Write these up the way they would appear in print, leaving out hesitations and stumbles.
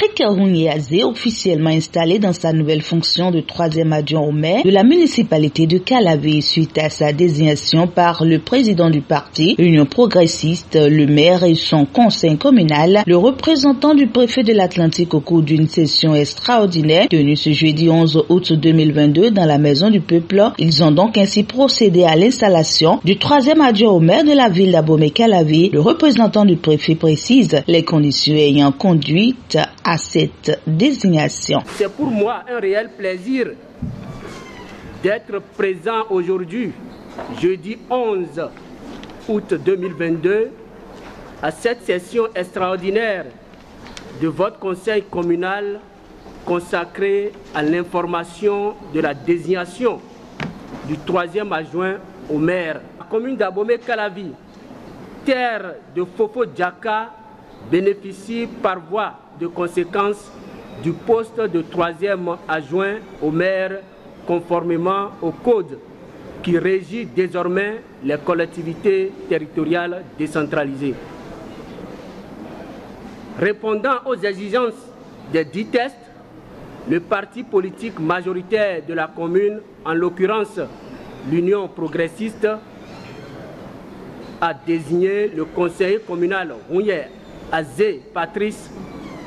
Patrick Rouniazé, officiellement installé dans sa nouvelle fonction de 3e adjoint au maire de la municipalité de Calavi suite à sa désignation par le président du parti, l'Union progressiste, le maire et son conseil communal, le représentant du préfet de l'Atlantique au cours d'une session extraordinaire tenue ce jeudi 11 août 2022 dans la Maison du Peuple. Ils ont donc ainsi procédé à l'installation du 3e adjoint au maire de la ville d'Abomey-Calavi. Le représentant du préfet précise les conditions ayant conduit à cette désignation. C'est pour moi un réel plaisir d'être présent aujourd'hui, jeudi 11 août 2022, à cette session extraordinaire de votre conseil communal consacrée à l'information de la désignation du 3e adjoint au maire. La commune d'Abomey-Calavi, terre de Fofo Djaka, bénéficie par voie de conséquence du poste de 3e adjoint au maire conformément au code qui régit désormais les collectivités territoriales décentralisées. Répondant aux exigences des 10 tests, le parti politique majoritaire de la commune, en l'occurrence l'Union progressiste, a désigné le conseiller communal Rouniazé Patrice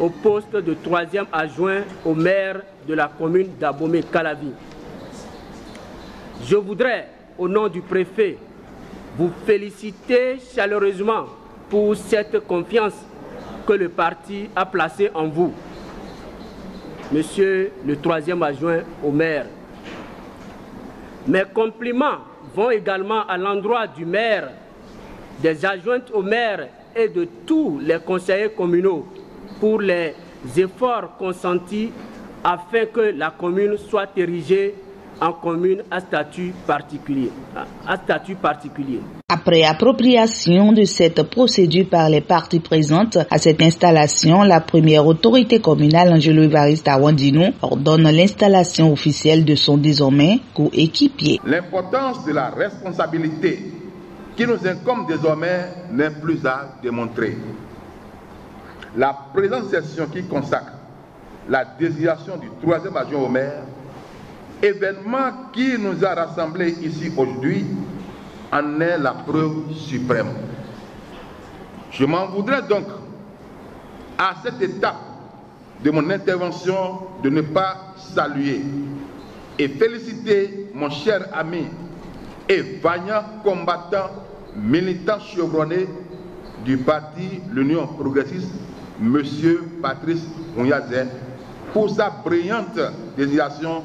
au poste de 3e adjoint au maire de la commune d'Abomey-Calavi. Je voudrais, au nom du préfet, vous féliciter chaleureusement pour cette confiance que le parti a placée en vous, Monsieur le 3e adjoint au maire. Mes compliments vont également à l'endroit du maire, des adjointes au maire et de tous les conseillers communaux pour les efforts consentis afin que la commune soit érigée en commune à statut particulier. Après appropriation de cette procédure par les parties présentes à cette installation, la première autorité communale, Angelo Évariste Awandino, ordonne l'installation officielle de son désormais coéquipier. L'importance de la responsabilité qui nous incombe désormais n'est plus à démontrer. La présente session qui consacre la désignation du 3e adjoint au maire, événement qui nous a rassemblés ici aujourd'hui, en est la preuve suprême. Je m'en voudrais donc à cette étape de mon intervention de ne pas saluer et féliciter mon cher ami et vaillant combattant militant chevronné du parti l'Union progressiste, M. Patrice Rouniazé, pour sa brillante désignation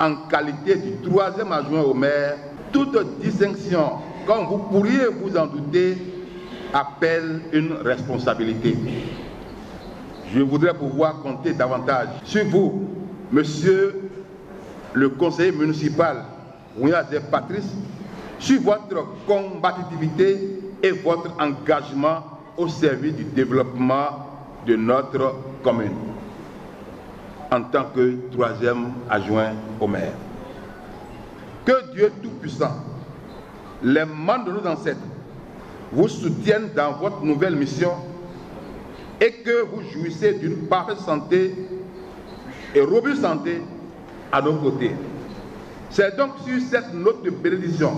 en qualité du 3e adjoint au maire. Toute distinction, comme vous pourriez vous en douter, appelle une responsabilité. Je voudrais pouvoir compter davantage sur vous, monsieur le conseiller municipal Rouniazé Patrice, sur votre combativité et votre engagement au service du développement de notre commune en tant que 3e adjoint au maire. Que Dieu Tout-Puissant, les membres de nos ancêtres, vous soutiennent dans votre nouvelle mission et que vous jouissez d'une parfaite santé et robuste santé à nos côtés. C'est donc sur cette note de bénédiction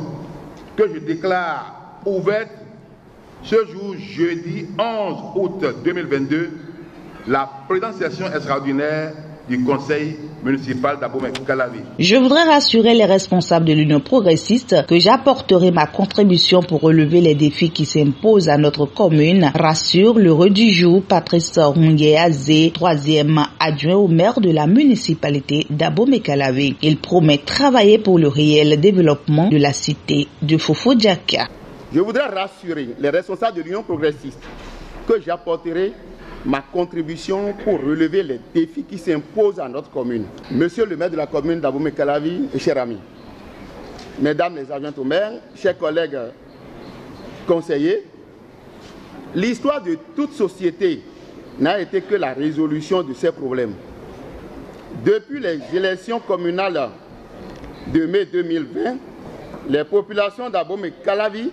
que je déclare ouverte ce jour, jeudi 11 août 2022, la présente session extraordinaire du conseil municipal d'Abomey-Calavi. Je voudrais rassurer les responsables de l'Union progressiste que j'apporterai ma contribution pour relever les défis qui s'imposent à notre commune, rassure l'heureux du jour Patrice Rouniazé, 3e adjoint au maire de la municipalité d'Abomey-Calavi. Il promet travailler pour le réel développement de la cité de Fofo Djaka. Je voudrais rassurer les responsables de l'Union progressiste que j'apporterai ma contribution pour relever les défis qui s'imposent à notre commune. Monsieur le maire de la commune d'Abomey-Calavi et chers amis, mesdames les adjointes au maire, chers collègues conseillers, l'histoire de toute société n'a été que la résolution de ces problèmes. Depuis les élections communales de mai 2020, les populations d'Abomey-Calavi,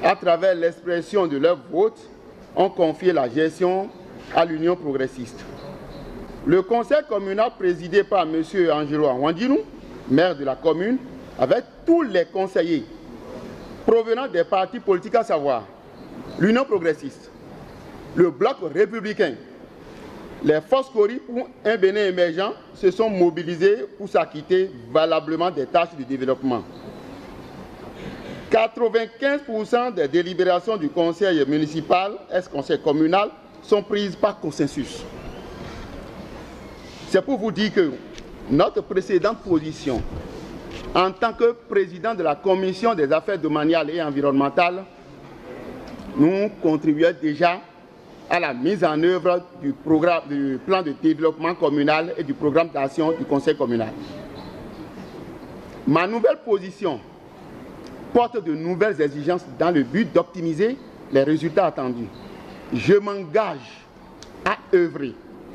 à travers l'expression de leur vote, ont confié la gestion à l'Union progressiste. Le conseil communal présidé par M. Angelo Awandinou, maire de la commune, avec tous les conseillers provenant des partis politiques, à savoir l'Union progressiste, le Bloc républicain, les forces Cori pour un Bénin émergent se sont mobilisés pour s'acquitter valablement des tâches de développement. 95% des délibérations du conseil municipal, ex-conseil communal, sont prises par consensus. C'est pour vous dire que notre précédente position, en tant que président de la commission des affaires domaniales et environnementales, nous contribuons déjà à la mise en œuvre du plan de développement communal et du programme d'action du conseil communal. Ma nouvelle position porte de nouvelles exigences dans le but d'optimiser les résultats attendus. Je m'engage à œuvrer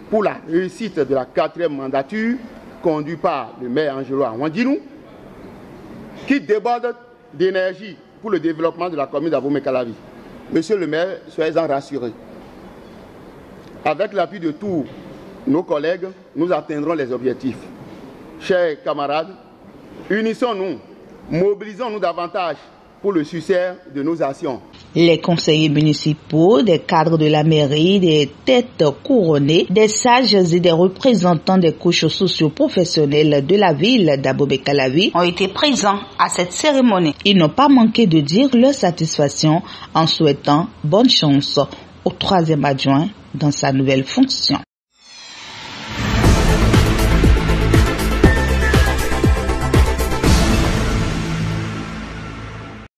pour la réussite de la 4e mandature conduite par le maire Angelo Awandinou, qui déborde d'énergie pour le développement de la commune d'Abomey-Calavi. Monsieur le maire, soyez-en rassurés. Avec l'appui de tous nos collègues, nous atteindrons les objectifs. Chers camarades, unissons-nous, mobilisons-nous davantage pour le succès de nos actions. Les conseillers municipaux, des cadres de la mairie, des têtes couronnées, des sages et des représentants des couches socio-professionnelles de la ville d'Abomey-Calavi ont été présents à cette cérémonie. Ils n'ont pas manqué de dire leur satisfaction en souhaitant bonne chance au 3e adjoint dans sa nouvelle fonction.